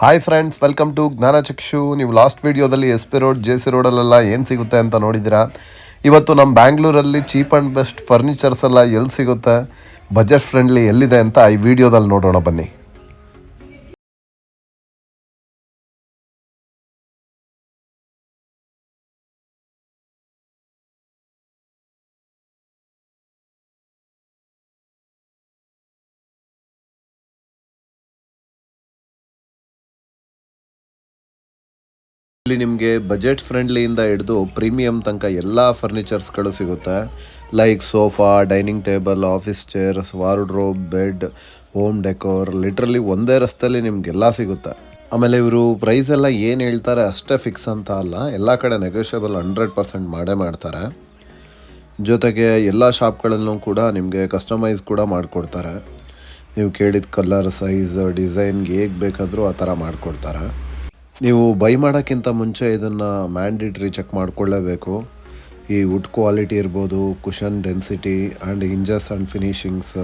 Hi friends, welcome to Jnanachakshu. ನೀವು last ವೀಡಿಯೋದಲ್ಲಿ S P road, J C ರೋಡಲ್ಲೆಲ್ಲ ಏನು ಸಿಗುತ್ತೆ ಅಂತ ನೋಡಿದ್ದೀರಾ. ಇವತ್ತು ನಮ್ಮ ಬ್ಯಾಂಗ್ಳೂರಲ್ಲಿ ಚೀಪ್ ಆ್ಯಂಡ್ ಬೆಸ್ಟ್ ಫರ್ನಿಚರ್ಸ್ ಎಲ್ಲ ಎಲ್ಲಿ ಸಿಗುತ್ತೆ, ಬಜೆಟ್ ಫ್ರೆಂಡ್ಲಿ ಎಲ್ಲಿದೆ ಅಂತ ಈ ವಿಡಿಯೋದಲ್ಲಿ ನೋಡೋಣ ಬನ್ನಿ. ಇಲ್ಲಿ ನಿಮಗೆ ಬಜೆಟ್ ಫ್ರೆಂಡ್ಲಿಯಿಂದ ಹಿಡಿದು ಪ್ರೀಮಿಯಂ ತನಕ ಎಲ್ಲ ಫರ್ನಿಚರ್ಸ್ಗಳು ಸಿಗುತ್ತೆ. Like sofa, dining table, office chairs, wardrobe, bed, home decor, literally ಒಂದೇ ರಸ್ತೆಯಲ್ಲಿ ನಿಮಗೆಲ್ಲ ಸಿಗುತ್ತೆ. ಆಮೇಲೆ ಇವರು ಪ್ರೈಸ್ ಎಲ್ಲ ಏನು ಹೇಳ್ತಾರೆ ಅಷ್ಟೇ ಫಿಕ್ಸ್ ಅಂತ ಅಲ್ಲ, ಎಲ್ಲ ಕಡೆ ನೆಗೋಷಿಯಬಲ್ 100% ಮಾಡೇ ಮಾಡ್ತಾರೆ. ಜೊತೆಗೆ ಎಲ್ಲ ಶಾಪ್ಗಳಲ್ಲೂ ಕೂಡ ನಿಮಗೆ ಕಸ್ಟಮೈಸ್ ಕೂಡ ಮಾಡಿಕೊಡ್ತಾರೆ. ನೀವು ಕೇಳಿದ ಕಲರ್, ಸೈಜ್, ಡಿಸೈನ್ಗೆ ಹೇಗೆ ಬೇಕಾದರೂ ಆ ಥರ ಮಾಡಿಕೊಡ್ತಾರೆ. ನೀವು ಬೈ ಮಾಡೋಕ್ಕಿಂತ ಮುಂಚೆ ಇದನ್ನು ಮ್ಯಾಂಡೇಟ್ರಿ ಚೆಕ್ ಮಾಡಿಕೊಳ್ಳೇಬೇಕು. ಈ ವುಡ್ ಕ್ವಾಲಿಟಿ ಇರ್ಬೋದು, cushion density and hinges and finishings.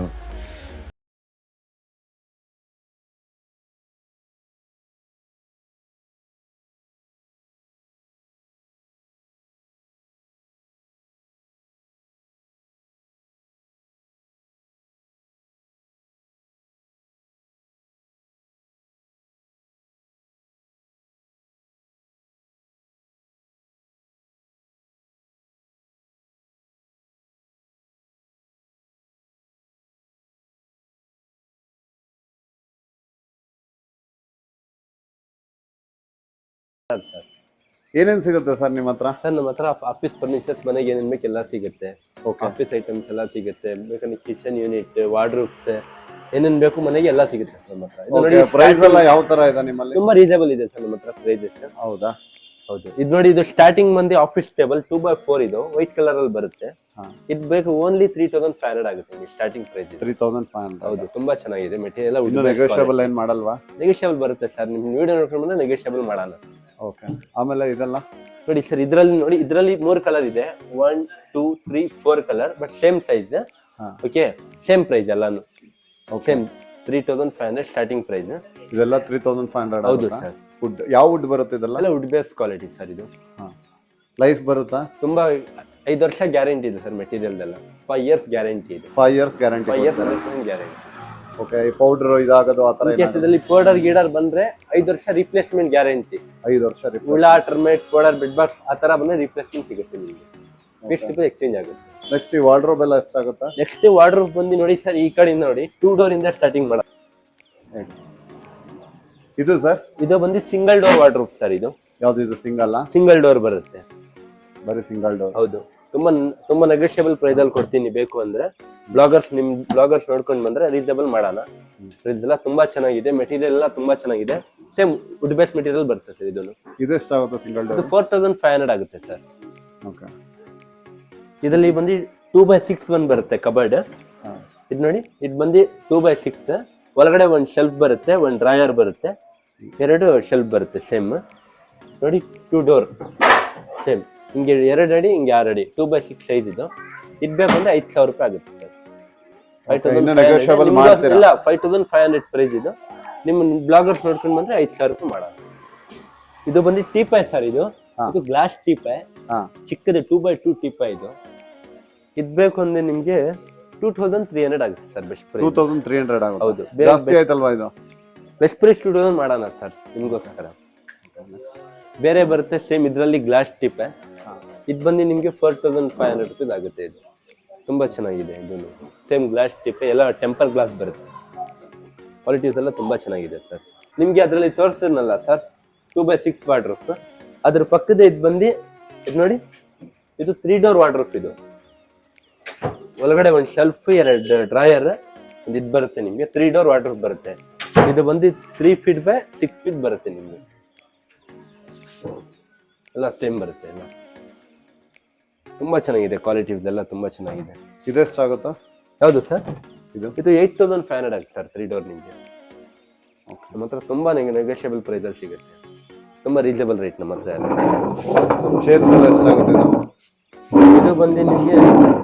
Sir ಏನೇನು ಸಿಗುತ್ತೆ ಸರ್ ನಿಮ್ಮ ಹತ್ರ? ಸರ್ ನಮ್ಮ ಹತ್ರ ಆಫೀಸ್ ಫರ್ನಿಚರ್ಸ್, ಮನೆಗೆ ಏನೇನು ಬೇಕು ಎಲ್ಲ ಸಿಗುತ್ತೆ. ಓಕೆ. ಆಫೀಸ್ ಐಟಮ್ಸ್ ಎಲ್ಲ ಸಿಗುತ್ತೆ. ಬೇಕಂದ್ರೆ ಕಿಚನ್ ಯೂನಿಟ್, ವಾರ್ಡ್ರೋಬ್ಸ್, ಏನೇನು ಬೇಕು ಮನೆಗೆ ಎಲ್ಲ ಸಿಗುತ್ತೆ ಸರ್ ನಮ್ಮ ಹತ್ರ. ಇದು ನೋಡಿ, ಪ್ರೈಸ್ ಎಲ್ಲ ಯಾವ ತರ ಇದೆ ನಿಮ್ಮಲ್ಲಿ? ತುಂಬಾ ರೀಸನಬಲ್ ಇದೆ ಸರ್ ನಮ್ಮ ಹತ್ರ ಪ್ರೈಸಸ್. ಹೌದಾ? ಹೌದು. ಇದು ನೋಡಿ, ಇದು ಸ್ಟಾರ್ಟಿಂಗ್ ಬಂದು ಆಫೀಸ್ ಟೇಬಲ್ 2x4 ಇದು ವೈಟ್ ಕಲರ್ ಅಲ್ಲಿ ಬರುತ್ತೆ. ಇದು ಬೇಕು ಓನ್ಲಿ 3500 ಆಗುತ್ತೆ ಸ್ಟಾರ್ಟಿಂಗ್ ಪ್ರೈಸ್. 3500. ಹೌದು, ತುಂಬಾ ಚೆನ್ನಾಗಿದೆ ಮೆಟೀರಿಯಲ್. ನೆಗೋಷಿಯಬಲ್ ಏನ್ ಮಾಡಲ್ವಾ? ನೆಗೋಷಿಯಬಲ್ ಬರುತ್ತೆ ಸರ್. ನಿಮ್ ವಿಡಿಯೋ ನೋಡ್ಕೊಂಡು ಬಂದ್ರೆ ನೆಗೋಷಿಯಬಲ್ ಮಾಡೋಣ. ಓಕೆ. ಆಮೇಲೆ ಇದೆಲ್ಲ ನೋಡಿ ಸರ್, ಇದರಲ್ಲಿ 3 ಕಲರ್ ಇದೆ. 1 2 3 4 colour, but same size. Okay, same price ಎಲ್ಲಾನು ಸೇಮ್ 3500 ಸ್ಟಾರ್ಟಿಂಗ್ ಪ್ರೈಸ್. ಇದೆಲ್ಲ 3500. ಹೌದು ಸರ್. ವುಡ್ ಯಾವ ವುಡ್ ಬರುತ್ತೆ ಇದೆಲ್ಲ? ಎಲ್ಲ ವುಡ್ ಬೇಸ್ ಕ್ವಾಲಿಟಿ ಸರ್. ಇದು ಲೈಫ್ ಬರುತ್ತಾ? ತುಂಬಾ 5 ವರ್ಷ ಗ್ಯಾರಂಟಿ ಇದೆ ಸರ್. ಮೆಟೀರಿಯಲ್ ಎಲ್ಲ 5 years ಗ್ಯಾರಂಟಿ ಇದೆ. 5 years guarantee. 5 years guarantee. Okay. Powder ಇದಾಗೋದು ಆ ತರ ಕೇಸದಲ್ಲಿ ಪೌಡರ್ ಗೀಡರ್ ಬಂದ್ರೆ 5 ವರ್ಷ ರಿಪ್ಲೇಸ್ಮೆಂಟ್ ಗ್ಯಾರಂಟಿ. 5 ವರ್ಷ ಹುಳ, ಟರ್ಮೇಟ್, ಪೌಡರ್, ಬೆಡ್ ಬಾಕ್ಸ್ ಆ ತರ ಬಂದ್ರೆ ರಿಪ್ಲೇಸ್ಮೆಂಟ್ ಸಿಗುತ್ತೆ ನಿಮಗೆ. ನೆಕ್ಸ್ಟ್ ಎಕ್ಸ್ಚೇಂಜ್ ಆಗುತ್ತೆ. ನೆಕ್ಸ್ಟ್ ಈ ವಾರ್ಡ್ರೋಬ್ ಎಲ್ಲ ಎಷ್ಟಾಗುತ್ತಾ? ನೆಕ್ಸ್ಟ್ ವಾರ್ಡ್ರೋಬ್ ಬಂದು ನೋಡಿ ಸರ್, ಈ ಕಡೆಯಿಂದ ನೋಡಿ 2 ಡೋರ್ ಇಂದ ಸ್ಟಾರ್ಟಿಂಗ್ ಮಾಡೋಣ. ಇದು ಸರ್, ಇದು ಬಂದು ಸಿಂಗಲ್ ಡೋರ್ ವಾರ್ಡ್ರೋಬ್ ಸರ್. ಇದು ಯಾವ್ದು? ಇದು ಸಿಂಗಲ್? ಸಿಂಗಲ್ ಡೋರ್ ಬರುತ್ತೆ. ಬರೀ ಸಿಂಗಲ್ ಡೋರ್. ಹೌದು. ತುಂಬಾ ನೆಗೋಷಿಯಬಲ್ ಪ್ರೈಸ್ ಅಲ್ಲಿ ಕೊಡ್ತೀನಿ. ಬೇಕು ಅಂದ್ರೆ ಬ್ಲಾಗರ್ಸ್ ನೋಡ್ಕೊಂಡು ಬಂದ್ರೆ ರೀಸನಬಲ್ ಮಾಡೋಣ. ಪ್ರೈಸ್ ಎಲ್ಲ ತುಂಬಾ ಚೆನ್ನಾಗಿದೆ. ಮೆಟೀರಿಯಲ್ ಎಲ್ಲ ತುಂಬಾ ಚೆನ್ನಾಗಿದೆ. ಸೇಮ್ ವುಡ್ ಬೇಸ್ ಮೆಟೀರಿಯಲ್ ಬರುತ್ತೆ ಸರ್. ಇದು ಎಷ್ಟಾಗುತ್ತೆ ಸಿಂಗಲ್ ಡೋರ್? ಇದು 4500 ಆಗುತ್ತೆ ಸರ್. ಓಕೆ. ಇದರಲ್ಲಿ ಬಂದು 2x6 1 ಬರುತ್ತೆ ಕಬರ್ಡ್. ಇದು ನೋಡಿ, ಇದು ಬಂದು 2x6. ಒಳಗಡೆ ಒಂದು ಶೆಲ್ಫ್ ಬರುತ್ತೆ, ಒಂದು ಡ್ರಾಯರ್ ಬರುತ್ತೆ, 2 ಶೆಲ್ಫ್ ಬರುತ್ತೆ. ಸೇಮ್ ನೋಡಿ, 2 ಡೋರ್ ಸೇಮ್. ಹಿಂಗೆ 2 ಅಡಿ, ಹಿಂಗೆ 6 ಅಡಿ, 2x6 ಸೈಜ್ ಇದು. ಇದು ಬೇಕಂದ್ರೆ 5000 ರೂಪಾಯಿ ಆಗುತ್ತೆ ಸರ್. 5500 ಇಲ್ಲ, 5500 ಪ್ರೈಸ್ ಇದು. ನಿಮ್ಮ ಬ್ಲಾಗರ್ಸ್ ನೋಡ್ಕೊಂಡು ಬಂದ್ರೆ 5000 ರೂಪಾಯಿ ಮಾಡೋಣ. ಇದು ಬಂದು ಟೀಪಾಯ್ ಸರ್. ಇದು ಗ್ಲಾಸ್ ಟೀಪಾಯ್, ಚಿಕ್ಕದು 2x2 ಟೀಪಾಯ್. ಇದು ಬೇಕು ಅಂದ್ರೆ ನಿಮ್ಗೆ 2300 ಆಗುತ್ತೆ ಸರ್. ಬೆಸ್ಟ್ ಪ್ರೈಸ್ 2300 ಆಗುತ್ತೆ. ಹೌದು, ಜಾಸ್ತಿ ಆಯ್ತಲ್ವಾ? ಇದು ಬೆಸ್ಟ್ ಪ್ರೈಸ್ 2000 ಮಾಡೋಣ ಸರ್ ನಿಮ್ಗೋಸ್ಕರ. ಬೇರೆ ಬರುತ್ತೆ ಸೇಮ್ ಇದರಲ್ಲಿ ಗ್ಲಾಸ್ ಟಿಪ್. ಇದು ಬಂದು ನಿಮ್ಗೆ 4500 ರೂಪಾಯಿ ಆಗುತ್ತೆ. ಇದು ತುಂಬಾ ಚೆನ್ನಾಗಿದೆ. ಇದು ಸೇಮ್ ಗ್ಲಾಸ್ ಟಿಪ್, ಎಲ್ಲ ಟೆಂಪರ್ ಗ್ಲಾಸ್ ಬರುತ್ತೆ. ಕ್ವಾಲಿಟೀಸ್ ಎಲ್ಲ ತುಂಬಾ ಚೆನ್ನಾಗಿದೆ ಸರ್. ನಿಮ್ಗೆ ಅದರಲ್ಲಿ ತೋರಿಸಿದ್ನಲ್ಲ ಸರ್ 2x6 ವಾರ್ಡ್ರೋಬ್, ಅದ್ರ ಪಕ್ಕದ ಇದು ಬಂದು ಇದು ನೋಡಿ, ಇದು 3 ಡೋರ್ ವಾರ್ಡ್ರೋಬ್. ಇದು ಒಳಗಡೆ ಒಂದು ಶೆಲ್ಫ್, 2 ಡ್ರಾಯರ್, ಒಂದು ಇದು ಬರುತ್ತೆ ನಿಮ್ಗೆ. 3 ಡೋರ್ ವಾರ್ಡ್ರೋಬ್ ಬರುತ್ತೆ. ಇದು ಬಂದು 3 feet by 6 feet ಬರುತ್ತೆ ನಿಮ್ಗೆ. ಎಲ್ಲ ಸೇಮ್ ಬರುತ್ತೆ. ಎಲ್ಲ ತುಂಬಾ ಚೆನ್ನಾಗಿದೆ. ಕ್ವಾಲಿಟಿ ಇದೆಲ್ಲ ತುಂಬಾ ಚೆನ್ನಾಗಿದೆ. ಇದೆಷ್ಟಾಗುತ್ತಾ? ಯಾವುದು ಸರ್? ಇದು 8500 ಆಗುತ್ತೆ ಸರ್. 3 ಡೋರ್ ನಿಮಗೆ ನಮ್ಮ ಹತ್ರ ತುಂಬಾ ನೆಗೋಷಿಯಬಲ್ ಪ್ರೈಸ್ ಅಲ್ಲಿ ಸಿಗುತ್ತೆ. ತುಂಬಾ ರೀಸನಬಲ್ ರೇಟ್ ನಮ್ಮ ಹತ್ರ ಎಲ್ಲ. ಚೇರ್ಸ್ ಎಲ್ಲ ಎಷ್ಟಾಗುತ್ತೆ? ಇದು ಬಂದು ನಿಮಗೆ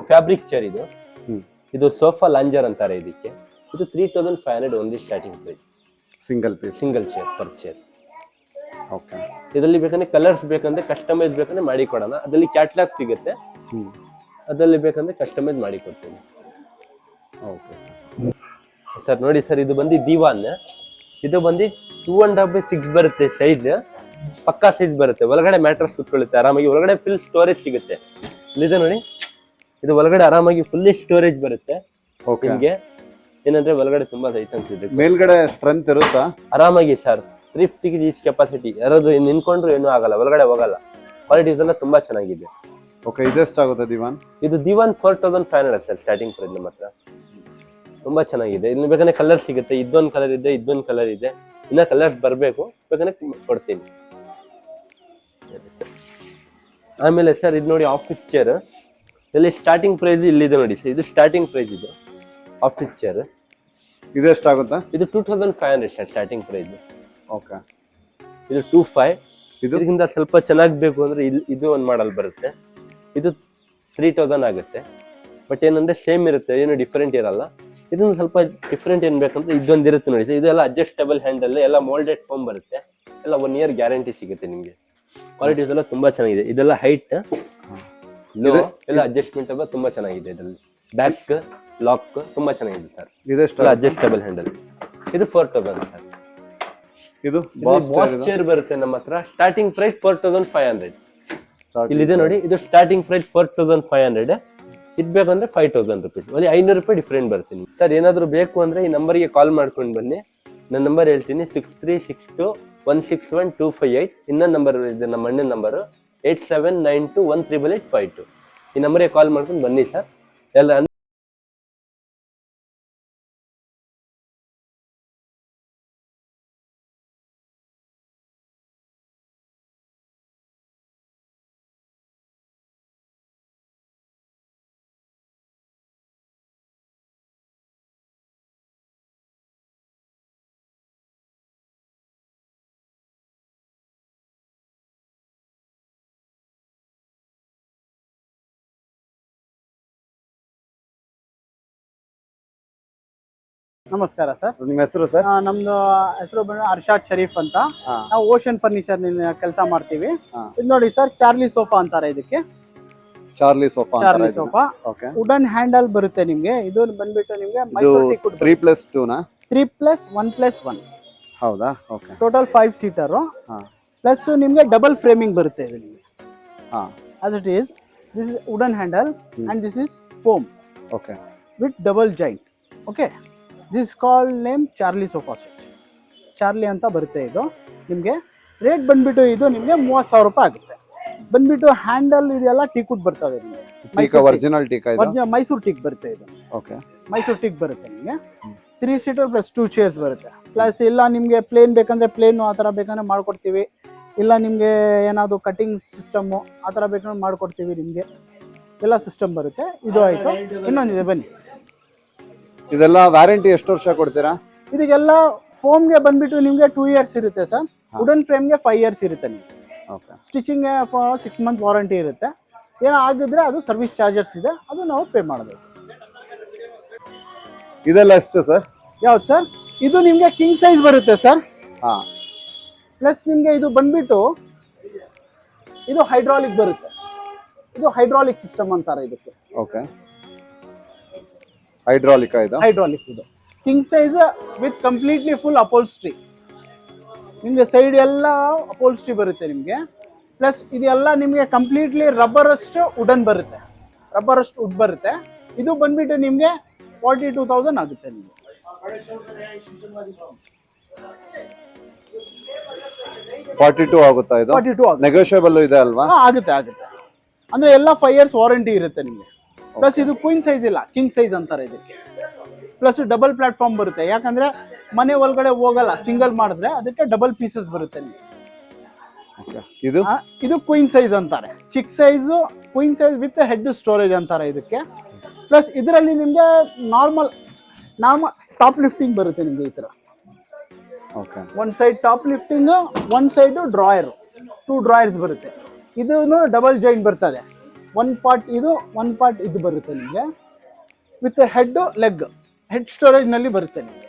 ಫ್ಯಾಬ್ರಿಕ್ ಚೇರ್. ಇದು ಸೋಫಾ ಲಾಂಜರ್ ಅಂತಾರೆ ಇದಕ್ಕೆ. ಇದು 3500 only starting price. Single piece. Single chair per chair. Okay. ಇದರಲ್ಲಿ ಬೇಕಂದ್ರೆ ಕಲರ್ಸ್ ಬೇಕಂದ್ರೆ ಕಸ್ಟಮೈಸ್ ಬೇಕಂದ್ರೆ ಮಾಡಿ ಕೊಡೋಣ. ಅದರಲ್ಲಿ ಕ್ಯಾಟ್ಲಾಗ್ ಸಿಗುತ್ತೆ, ಅದರಲ್ಲಿ ಬೇಕಂದ್ರೆ ಕಸ್ಟಮೈಸ್ ಮಾಡಿ ಕೊಡ್ತೀನಿ. ಓಕೆ ಸರ್ ನೋಡಿ ಸರ್, ಇದು ಬಂದು ದಿವಾನ್. ಇದು ಬಂದು 2.5x6 ಬರುತ್ತೆ ಸೈಜ್, ಪಕ್ಕಾ ಸೈಜ್ ಬರುತ್ತೆ. ಒಳಗಡೆ ಮ್ಯಾಟ್ರಸ್ ಕುತ್ಕೊಳ್ಳುತ್ತೆ ಆರಾಮಾಗಿ, ಒಳಗಡೆ ಫುಲ್ ಸ್ಟೋರೇಜ್ ಸಿಗುತ್ತೆ. ಇಲ್ಲಿದೆ ನೋಡಿ, ಇದು ಒಳಗಡೆ ಆರಾಮಾಗಿ ಫುಲ್ಲಿ ಸ್ಟೋರೇಜ್ ಬರುತ್ತೆ. ನಿಮ್ಗೆ ಏನಂದ್ರೆ ಒಳಗಡೆ ತುಂಬಾ ಐಟಮ್ಸ್ ಇದೆ. ಮೇಲ್ಗಡೆ ಸ್ಟ್ರೆಂತ್ ಇರುತ್ತಾ? ಆರಾಮಾಗಿ ಸರ್, 350 kg ಕೆಪಾಸಿಟಿ. ಯಾರಾದ್ರು ನಿನ್ಕೊಂಡ್ರು ಏನೂ ಆಗಲ್ಲ, ಒಳಗಡೆ ಹೋಗಲ್ಲ. ಕ್ವಾಲಿಟೀಸ್ ಎಲ್ಲ ತುಂಬಾ ಚೆನ್ನಾಗಿದೆ. ಓಕೆ, ಇದೆಷ್ಟಾಗುತ್ತೆ ದಿವಾನ್? ಇದು ದಿವಾನ್ 4500 ಸರ್ ಸ್ಟಾರ್ಟಿಂಗ್ ಪ್ರೈಸ್ ನಮ್ಮ ಹತ್ರ. ತುಂಬಾ ಚೆನ್ನಾಗಿದೆ. ಇನ್ನು ಬೇಕಂದ್ರೆ ಕಲರ್ ಸಿಗುತ್ತೆ. ಇದೊಂದು ಕಲರ್ ಇದೆ, ಇದೊಂದು ಕಲರ್ ಇದೆ. ಇನ್ನ ಕಲರ್ಸ್ ಬರಬೇಕು, ಬೇಕಂದ್ರೆ ಕೊಡ್ತೀನಿ. ಆಮೇಲೆ ಸರ್ ಇದು ನೋಡಿ ಆಫೀಸ್ ಚೇರ್. ಇಲ್ಲಿ ಸ್ಟಾರ್ಟಿಂಗ್ ಪ್ರೈಸ್ ಇಲ್ಲಿದೆ ನೋಡಿ ಸರ್, ಇದು ಸ್ಟಾರ್ಟಿಂಗ್ ಪ್ರೈಸ್. ಇದು ಆಫೀಸ್ ಚೇರ್. ಇದೆಷ್ಟಾಗುತ್ತೆ? ಇದು 2500 ಸರ್ ಸ್ಟಾರ್ಟಿಂಗ್ ಪ್ರೈಸ್. ಓಕೆ, ಇದು 2500. ಇದಕ್ಕಿಂತ ಇದಕ್ಕಿಂತ ಸ್ವಲ್ಪ ಚೆನ್ನಾಗಿ ಬೇಕು ಅಂದ್ರೆ ಇದು ಒಂದು ಮಾಡಲ್ ಬರುತ್ತೆ. ಇದು 3000 ಆಗುತ್ತೆ. ಬಟ್ ಏನಂದ್ರೆ ಸೇಮ್ ಇರುತ್ತೆ, ಏನು ಡಿಫ್ರೆಂಟ್ ಇರಲ್ಲ. ಇದನ್ನು ಸ್ವಲ್ಪ ಡಿಫ್ರೆಂಟ್ ಏನ್ ಬೇಕಂದ್ರೆ ಇದೊಂದು ಇರುತ್ತೆ ನೋಡಿ ಸರ್. ಇದೆಲ್ಲ ಅಡ್ಜಸ್ಟಬಲ್ ಹ್ಯಾಂಡಲ್, ಎಲ್ಲ ಮೋಲ್ಡೆಡ್ ಫೋಮ್ ಬರುತ್ತೆ. ಎಲ್ಲ 1 year ಗ್ಯಾರಂಟಿ ಸಿಗುತ್ತೆ ನಿಮಗೆ. ಕ್ವಾಲಿಟೀಸ್ ಎಲ್ಲ ತುಂಬಾ ಚೆನ್ನಾಗಿದೆ. ಇದೆಲ್ಲ ಹೈಟ್ ಲೋ ಎಲ್ಲ ಅಡ್ಜಸ್ಟ್ಮೆಂಟಬಲ್, ತುಂಬಾ ಚೆನ್ನಾಗಿದೆ. ಇದರಲ್ಲಿ ಬ್ಯಾಕ್ ಲಾಕ್ ತುಂಬಾ ಚೆನ್ನಾಗಿದೆ ಸರ್. ಇದೆಷ್ಟು? Adjustable handle. ಇದು 4000 ಸರ್. ಇದು ಬಾಸ್ ಚೇರ್ ಬರುತ್ತೆ ನಮ್ಮ ಹತ್ರ. Starting price 4500. ಇಲ್ಲಿದೆ ನೋಡಿ, ಇದು ಸ್ಟಾರ್ಟಿಂಗ್ ಪ್ರೈಸ್ 4500. ಇದು ಬೇಕಂದ್ರೆ 5000 rupees. ಅಲ್ಲಿ 500 ರೂಪಾಯಿ ಡಿಫ್ರೆಂಟ್ ಬರ್ತೀನಿ ಸರ್. ಏನಾದ್ರು ಬೇಕು ಅಂದ್ರೆ ಈ ನಂಬರ್ಗೆ ಕಾಲ್ ಮಾಡ್ಕೊಂಡು ಬನ್ನಿ. ನನ್ನ ನಂಬರ್ ಹೇಳ್ತೀನಿ, 6362161258. ಇನ್ನೊಂದು ನಂಬರ್ ಇದೆ ನಮ್ಮ ಅಣ್ಣನ ನಂಬರು, 8792188852. ಈ ನಂಬರ್ಗೆ ಕಾಲ್ ಮಾಡ್ಕೊಂಡು ಬನ್ನಿ ಸರ್. ಎಲ್ಲ ನಮಸ್ಕಾರ ಸರ್. ನಿಮ್ಮ ಹೆಸರು ಸರ್? ನಮ್ದು ಹೆಸರು ಬಂದು ಅರ್ಷಾದ್ ಶರೀಫ್ ಅಂತ. ನಾವು ಓಷನ್ ಫರ್ನಿಚರ್ ಕೆಲಸ ಮಾಡ್ತೀವಿ. ಇದು ನೋಡಿ ಸರ್, ಚಾರ್ಲಿ ಸೋಫಾ ಅಂತಾರೆ ಇದಕ್ಕೆ. Charlie sofa. Charlie sofa okay. Wooden handle ಬರುತ್ತೆ ನಿಮ್ಗೆ. ಇದು ಬಂದ್ಬಿಟ್ಟು ನಿಮ್ಗೆ ಇದು ಮೈಸೂರು ಟೀಕ್ ವುಡ್ 3+2 ನಾ? 3+1+1. ಹೌದಾ? ಓಕೆ. Total 5 seater. ಪ್ಲಸ್ ನಿಮ್ಗೆ ಡಬಲ್ ಫ್ರೇಮಿಂಗ್ ಬರುತ್ತೆ ಇದು ನಿಮ್ಗೆ. as it is, this is wooden handle and this is foam. Okay. With double joint. Okay. This is called name Charlie sofa set. Charlie ಅಂತ ಬರುತ್ತೆ ಇದು. ನಿಮಗೆ ರೇಟ್ ಬಂದ್ಬಿಟ್ಟು ಇದು ನಿಮಗೆ 30,000 ರೂಪಾಯಿ ಆಗುತ್ತೆ. ಬಂದ್ಬಿಟ್ಟು ಹ್ಯಾಂಡಲ್ ಇದೆಲ್ಲ ಟೀಕ್ ವುಡ್ ಬರ್ತದೆ ನಿಮಗೆ. ಒರಿಜಿನಲ್ ಟೀಕ್ ಇದು. ಒರಿಜಿನಲ್ ಮೈಸೂರು ಟೀಕ್ ಬರುತ್ತೆ ಇದು. ಓಕೆ. ಮೈಸೂರು ಟೀಕ್ ಬರುತ್ತೆ ನಿಮಗೆ. 3 ಸೀಟರ್ ಪ್ಲಸ್ 2 ಚೇರ್ಸ್ ಬರುತ್ತೆ. ಪ್ಲಸ್ ಇಲ್ಲ ನಿಮಗೆ ಪ್ಲೇನ್ ಬೇಕಂದ್ರೆ ಪ್ಲೇನ್ ಆ ಥರ ಬೇಕಂದ್ರೆ ಮಾಡ್ಕೊಡ್ತೀವಿ. ಇಲ್ಲ ನಿಮಗೆ ಏನಾದರೂ ಕಟಿಂಗ್ ಸಿಸ್ಟಮ್ಮು ಆ ಥರ ಬೇಕಂದ್ರೆ ಮಾಡ್ಕೊಡ್ತೀವಿ. ನಿಮಗೆ ಎಲ್ಲ ಸಿಸ್ಟಮ್ ಬರುತ್ತೆ. ಇದು ಆಯಿತು. ಇನ್ನೊಂದಿದೆ ಬನ್ನಿ. ಇದೆಲ್ಲ ವ್ಯಾರಂಟಿ ಎಷ್ಟು ವರ್ಷ ಕೊಡ್ತೀರಾ? ಇದಕ್ಕೆಲ್ಲ ಫೋಮ್ಗೆ ಬಂದ್ಬಿಟ್ಟು ನಿಮಗೆ 2 years ಇರುತ್ತೆ ಸರ್. ವುಡನ್ ಫ್ರೇಮ್ಗೆ 5 years ಇರುತ್ತೆ ನಿಮಗೆ. ಓಕೆ. ಸ್ಟಿಚಿಂಗ್ಗೆ 6 month ವಾರಂಟಿ ಇರುತ್ತೆ. ಏನೋ ಆಗಿದ್ರೆ ಅದು ಸರ್ವಿಸ್ ಚಾರ್ಜಸ್ ಇದೆ, ಅದು ನಾವು ಪೇ ಮಾಡಬೇಕು. ಇದೆಲ್ಲ ಎಷ್ಟು ಸರ್? ಯಾವ್ದು ಸರ್? ಇದು ನಿಮಗೆ ಕಿಂಗ್ ಸೈಜ್ ಬರುತ್ತೆ ಸರ್. ಹಾಂ. ಪ್ಲಸ್ ನಿಮಗೆ ಇದು ಬಂದ್ಬಿಟ್ಟು ಇದು ಹೈಡ್ರಾಲಿಕ್ ಬರುತ್ತೆ. ಇದು ಹೈಡ್ರಾಲಿಕ್ ಸಿಸ್ಟಮ್ ಅಂತಾರೆ ಇದಕ್ಕೆ. ಓಕೆ. ಹೈಡ್ರಾಲಿಕ್ ಇದು? ಹೈಡ್ರಾಲಿಕ್ ಇದು king size with completely full upholstery. ನಿಮಗೆ ಸೈಡ್ ಎಲ್ಲ ಅಪೋಲ್ಸ್ಟ್ರಿ ಬರುತ್ತೆ ನಿಮಗೆ. ಪ್ಲಸ್ ಇದೆಲ್ಲ ನಿಮಗೆ ಕಂಪ್ಲೀಟ್ಲಿ ರಬ್ಬರಷ್ಟು ವುಡನ್ ಬರುತ್ತೆ. ರಬ್ಬರಷ್ಟು ವುಡ್ ಬರುತ್ತೆ. ಇದು ಬಂದ್ಬಿಟ್ಟು ನಿಮಗೆ 42,000 ಆಗುತ್ತೆ ನಿಮಗೆ. 42 ಆಗುತ್ತಾ ಇದು? 42 ಆಗುತ್ತೆ. ನೆಗೋಷಿಯಬಲ್ ಇದೆ ಅಲ್ವಾ? ಆಗುತ್ತೆ ಆಗುತ್ತೆ. ಅಂದ್ರೆ ಎಲ್ಲ 5 years ವಾರಂಟಿ ಇರುತ್ತೆ ನಿಮಗೆ. ಪ್ಲಸ್ ಇದು ಕ್ವೀನ್ ಸೈಜ್ ಇಲ್ಲ, ಕಿಂಗ್ ಸೈಜ್ ಅಂತಾರೆ ಇದಕ್ಕೆ. ಪ್ಲಸ್ ಡಬಲ್ ಪ್ಲಾಟ್ಫಾರ್ಮ್ ಬರುತ್ತೆ. ಯಾಕಂದ್ರೆ ಮನೆ ಒಳಗಡೆ ಹೋಗಲ್ಲ ಸಿಂಗಲ್ ಮಾಡಿದ್ರೆ, ಅದಕ್ಕೆ ಡಬಲ್ ಪೀಸಸ್ ಬರುತ್ತೆ ನಿಮಗೆ. ಇದು ಕ್ವೀನ್ ಸೈಜ್ ಅಂತಾರೆ. ಚಿಕ್ size queen size with head storage ಅಂತಾರೆ ಇದಕ್ಕೆ. ಪ್ಲಸ್ ಇದರಲ್ಲಿ ನಿಮಗೆ ನಾರ್ಮಲ್ ಟಾಪ್ ಲಿಫ್ಟಿಂಗ್ ಬರುತ್ತೆ ನಿಮಗೆ ಈ ತರ. One side top lifting, one side drawer, 2 drawers ಬರುತ್ತೆ. ಇದು ಡಬಲ್ ಜಾಯಿಂಟ್ ಬರ್ತದೆ. ಒನ್ ಪಾರ್ಟ್ ಇದು ಬರುತ್ತೆ ನಿಮಗೆ with head leg. Head storage ನಲ್ಲಿ ಬರುತ್ತೆ ನಿಮಗೆ.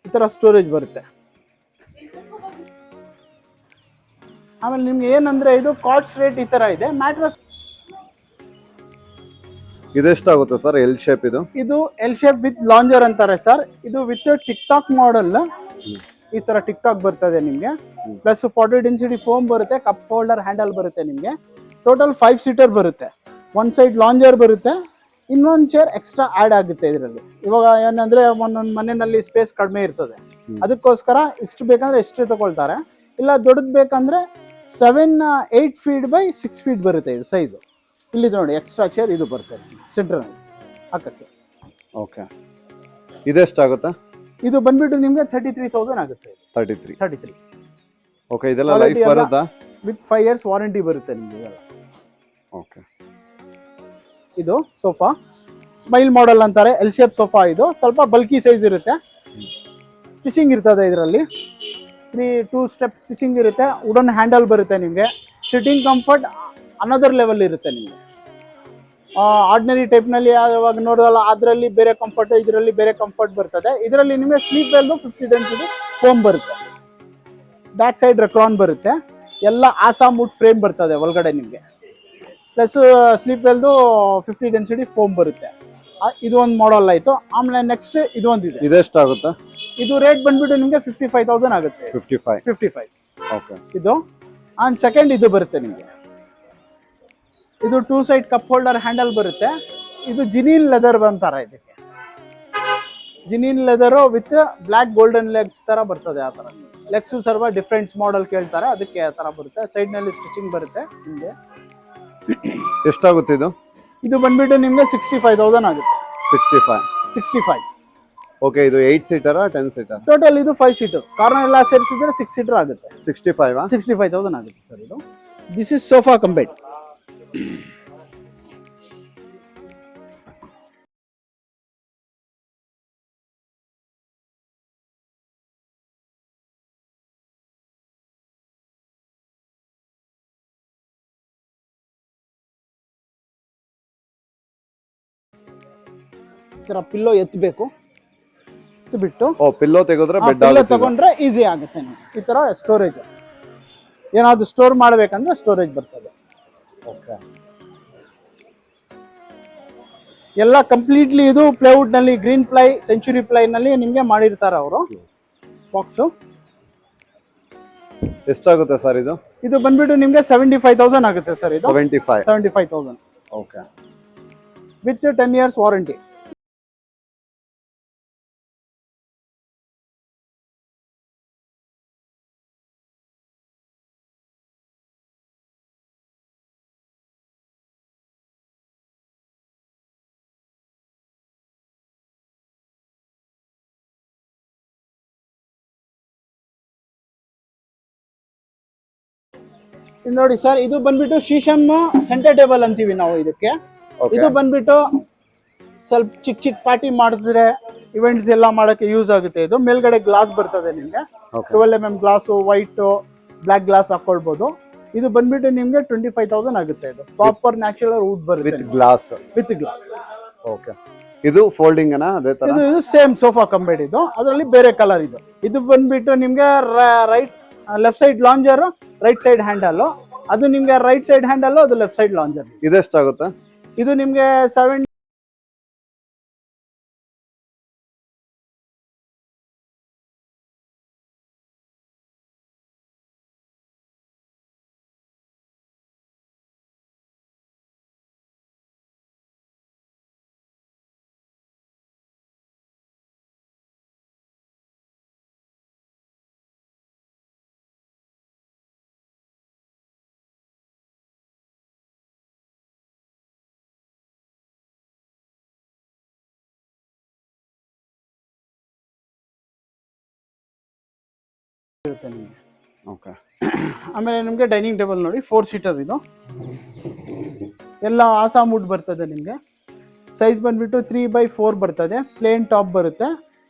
ಈ ತರ ಸ್ಟೋರೇಜ್ ಬರುತ್ತೆ. ಆಮೇಲೆ ನಿಮ್ಗೆ ಏನಂದ್ರೆ ಇದು ಕಾರ್ಡ್ಸ್ ರೇಟ್ ಈ ತರ ಇದೆ. ಮ್ಯಾಟ್ರಸ್ ಇದೆಷ್ಟಾಗುತ್ತೆ ಸರ್ ಎಲ್ ಶೇಪ್ ಇದು? ಇದು ಎಲ್ ಶೇಪ್ ವಿತ್ ಲಾಂಜರ್ ಅಂತಾರೆ ಸರ್. ಇದು ವಿತ್ ಟಿಕ್ ಟಾಕ್ ಮಾಡೆಲ್. ಈ ತರ ಟಿಕ್ ಟಾಕ್ ಬರ್ತದೆ ನಿಮ್ಗೆ. ಪ್ಲಸ್ 40 ಡೆನ್ಸಿಟಿ ಫೋಮ್ ಬರುತ್ತೆ, ಕಪ್ ಹೋಲ್ಡರ್ ಹ್ಯಾಂಡಲ್ ಬರುತ್ತೆ ನಿಮ್ಗೆ. ಟೋಟಲ್ 5 ಸೀಟರ್ ಬರುತ್ತೆ. ಒನ್ ಸೈಡ್ ಲಾಂಜರ್ ಬರುತ್ತೆ, ಇನ್ನೊಂದು ಚೇರ್ ಎಕ್ಸ್ಟ್ರಾ ಆಡ್ ಆಗುತ್ತೆ ಇದರಲ್ಲಿ. ಇವಾಗ ಏನಂದ್ರೆ ಒಂದೊಂದು ಮನೆಯಲ್ಲಿ ಸ್ಪೇಸ್ ಕಡಿಮೆ ಇರ್ತದೆ, ಅದಕ್ಕೋಸ್ಕರ ಇಷ್ಟು ಬೇಕಂದ್ರೆ ಎಷ್ಟು ತಗೊಳ್ತಾರೆ. ಇಲ್ಲ ದೊಡ್ಡದು ಬೇಕಂದ್ರೆ 8 ಫೀಟ್ ಬೈ 6 ಫೀಟ್ ಬರುತ್ತೆ ಇದು ಸೈಜು. ಇಲ್ಲಿ ನೋಡಿ ಎಕ್ಸ್ಟ್ರಾ ಚೇರ್ ಇದು ಬರುತ್ತೆ ಸೆಂಟ್ರಲ್ಲಿ ಹಾಕಕ್ಕೆ. ಓಕೆ, ಇದೆಷ್ಟಾಗುತ್ತೆ? ಇದು ಬಂದ್ಬಿಟ್ಟು ನಿಮ್ಗೆ 33,000 ಆಗುತ್ತೆ. 33 ಓಕೆ, ಇದೆಲ್ಲ ಲೈಫ್ ಬರುತ್ತಾ? ವಿತ್ 5 years ವಾರಂಟಿ ಬರುತ್ತೆ ನಿಮ್ಗೆ ಇದೆಲ್ಲ. ಓಕೆ, ಇದು ಸೋಫಾ ಸ್ಮೈಲ್ ಮಾಡೆಲ್ ಅಂತಾರೆ, ಎಲ್ ಶೇಪ್ ಸೋಫಾ. ಇದು ಸ್ವಲ್ಪ ಬಲ್ಕಿ ಸೈಜ್ ಇರುತ್ತೆ. ಸ್ಟಿಚಿಂಗ್ ಇರ್ತದೆ ಇದರಲ್ಲಿ, 2 ಸ್ಟೆಪ್ ಸ್ಟಿಚಿಂಗ್ ಇರುತ್ತೆ. ವುಡನ್ ಹ್ಯಾಂಡಲ್ ಬರುತ್ತೆ ನಿಮಗೆ. ಸಿಟ್ಟಿಂಗ್ ಕಂಫರ್ಟ್ ಅನದರ್ ಲೆವೆಲ್ ಇರುತ್ತೆ ನಿಮಗೆ. ಆರ್ಡಿನರಿ ಟೈಪ್ನಲ್ಲಿ ಯಾವಾಗ ನೋಡೋದಲ್ಲ ಅದರಲ್ಲಿ ಬೇರೆ ಕಂಫರ್ಟ್, ಇದರಲ್ಲಿ ಬೇರೆ ಕಂಫರ್ಟ್ ಬರ್ತದೆ. ಇದರಲ್ಲಿ ನಿಮಗೆ ಸ್ಲೀಪ್ ವೆಲ್ದು 50 ಡೆನ್ಸಿಟಿ ಫೋಮ್ ಬರುತ್ತೆ. ಬ್ಯಾಕ್ ಸೈಡ್ ರೆಕ್ರಾನ್ ಬರುತ್ತೆ. ಎಲ್ಲ ಆಸಾಮ್ ವುಡ್ ಫ್ರೇಮ್ ಬರ್ತದೆ ಒಳಗಡೆ ನಿಮಗೆ. ಪ್ಲಸ್ ಸ್ಲೀಪ್ ವೆಲ್ದು 50 ಡೆನ್ಸಿಟಿ ಫೋಮ್ ಬರುತ್ತೆ. ಇದು ಒಂದು ಮಾಡಲ್ ಆಯಿತು. ಆಮೇಲೆ ನೆಕ್ಸ್ಟ್ ಇದು ಒಂದಿದೆ. ಇದೆಷ್ಟಾಗುತ್ತೆ? ಇದು ರೇಟ್ ಬಂದ್ಬಿಟ್ಟು ನಿಮಗೆ 55,000 ಆಗುತ್ತೆ. 55. ಓಕೆ, ಇದು ಆ್ಯಂಡ್ ಸೆಕೆಂಡ್ ಇದು ಬರುತ್ತೆ ನಿಮಗೆ. ಇದು 2 ಸೈಡ್ ಕಪ್ ಹೋಲ್ಡರ್ ಹ್ಯಾಂಡಲ್ ಬರುತ್ತೆ. ಇದು ಜಿನಿನ್ ಲೆದರ್ ಅಂತಾರೆ ಇದಕ್ಕೆ. Genuine leather with black golden legs ತರ ಬರ್ತದೆ. ಆ ತರ ಲೆಗ್ಸ್ ಸ್ವಲ್ಪ ಡಿಫ್ರೆಂಟ್ ಮಾಡೆಲ್ ಕೇಳ್ತಾರೆ, ಅದಕ್ಕೆ ಆ ತರ ಬರುತ್ತೆ. ಸೈಡ್ ನಲ್ಲಿ ಸ್ಟಿಚಿಂಗ್ ಬರುತ್ತೆ ನಿಮಗೆ. ಎಷ್ಟಾಗುತ್ತೆ ಇದು? ಇದು ಬಂದ್ಬಿಟ್ಟು ನಿಮಗೆ 65,000 ಆಗುತ್ತೆ. 65. ಓಕೆ, ಇದು 8 ಸೀಟರಾ 10 ಸೀಟರ್? ಟೋಟಲ್ ಇದು 5 ಸೀಟರ್. ಕಾರ್ನರ್ ಎಲ್ಲ ಸೇರಿಸಿದ್ರೆ 6 ಸೀಟರ್ ಆಗುತ್ತೆ. 65,000 ಆಗುತ್ತೆ ಸರ್ ಇದು. This is sofa cum bed. ಈ ತರ ಪಿಲ್ಲೋ ಎತ್ತಬೇಕು, ಬಿಟ್ಟು ಪಿಲ್ಲೋ ತೆಗೆದ್ರೆ ಪಿಲ್ಲೋ ತಗೊಂಡ್ರೆ ಈಸಿ ಆಗುತ್ತೆ. ಈ ತರ ಸ್ಟೋರೇಜ್ ಏನಾದ್ರು ಸ್ಟೋರ್ ಮಾಡ್ಬೇಕಂದ್ರೆ ಸ್ಟೋರೇಜ್ ಬರ್ತದೆ. ಓಕೆ, ಎಲ್ಲ ಕಂಪ್ಲೀಟ್ಲಿ ಇದು ಪ್ಲೈವುಡ್ ನಲ್ಲಿ, ಗ್ರೀನ್ ಪ್ಲೈ, ಸೆಂಚುರಿ ಪ್ಲೈ ನಲ್ಲಿ ನಿಮ್ಗೆ ಮಾಡಿರ್ತಾರೆ ಅವರು ಬಾಕ್ಸ್. ಎಷ್ಟಾಗುತ್ತೆ ಸರ್ ಇದು? ಇದು ಬಂದ್ಬಿಟ್ಟು ನಿಮ್ಗೆ 75,000 ಆಗುತ್ತೆ ಸರ್ ಇದು. 75,000. Okay, with 10 years warranty. ನೋಡಿ ಸರ್, ಇದು ಬಂದ್ಬಿಟ್ಟು ಶೀಶಮ್ ಸೆಂಟರ್ ಟೇಬಲ್ ಅಂತೀವಿ ನಾವು ಇದಕ್ಕೆ. ಇದು ಬಂದ್ಬಿಟ್ಟು ಸ್ವಲ್ಪ ಚಿಕ್ಕ ಪಾರ್ಟಿ ಮಾಡಿದ್ರೆ ಇವೆಂಟ್ಸ್ ಎಲ್ಲ ಮಾಡಕ್ಕೆ ಯೂಸ್ ಆಗುತ್ತೆ. ಇದು ಮೇಲ್ಗಡೆ ಗ್ಲಾಸ್ ಬರ್ತದೆ ನಿಮ್ಗೆ. 12 mm glass, white black glass ಹಾಕೊಳ್ಬಹುದು. ಇದು ಬಂದ್ಬಿಟ್ಟು ನಿಮ್ಗೆ 25,000 ಆಗುತ್ತೆ. ಇದು ಪ್ರಾಪರ್ ನ್ಯಾಚುರಲ್ ವುಡ್ ಬರುತ್ತೆ ವಿತ್ ಗ್ಲಾಸ್. ಓಕೆ, ಇದು ಫೋಲ್ಡಿಂಗ್ ಅದೇ ತರ? ಇದು ಸೇಮ್ ಸೋಫಾ ಕಂಬೇಟ್. ಇದು ಅದರಲ್ಲಿ ಬೇರೆ ಕಲರ್. ಇದು ಬಂದ್ಬಿಟ್ಟು ನಿಮ್ಗೆ left side lounger, right side handle. ಅದು ನಿಮ್ಗೆ ರೈಟ್ ಸೈಡ್ ಹ್ಯಾಂಡಲ್, ಅದು ಲೆಫ್ಟ್ ಸೈಡ್ ಲಾಂಜರ್. ಇದೆಷ್ಟಾಗುತ್ತೆ? ಇದು ನಿಮ್ಗೆ 7 ಇರುತ್ತೆ ನಿಮಗೆ. ಓಕೆ, ಆಮೇಲೆ ನಿಮಗೆ ಡೈನಿಂಗ್ ಟೇಬಲ್ ನೋಡಿ, 4 ಸೀಟರ್. ಇದು ಎಲ್ಲ ಆಸಾಮ್ ವುಡ್ ಬರ್ತದೆ ನಿಮಗೆ. ಸೈಜ್ ಬಂದ್ಬಿಟ್ಟು 3x4 ಬರ್ತದೆ. ಪ್ಲೇನ್ ಟಾಪ್ ಬರುತ್ತೆ,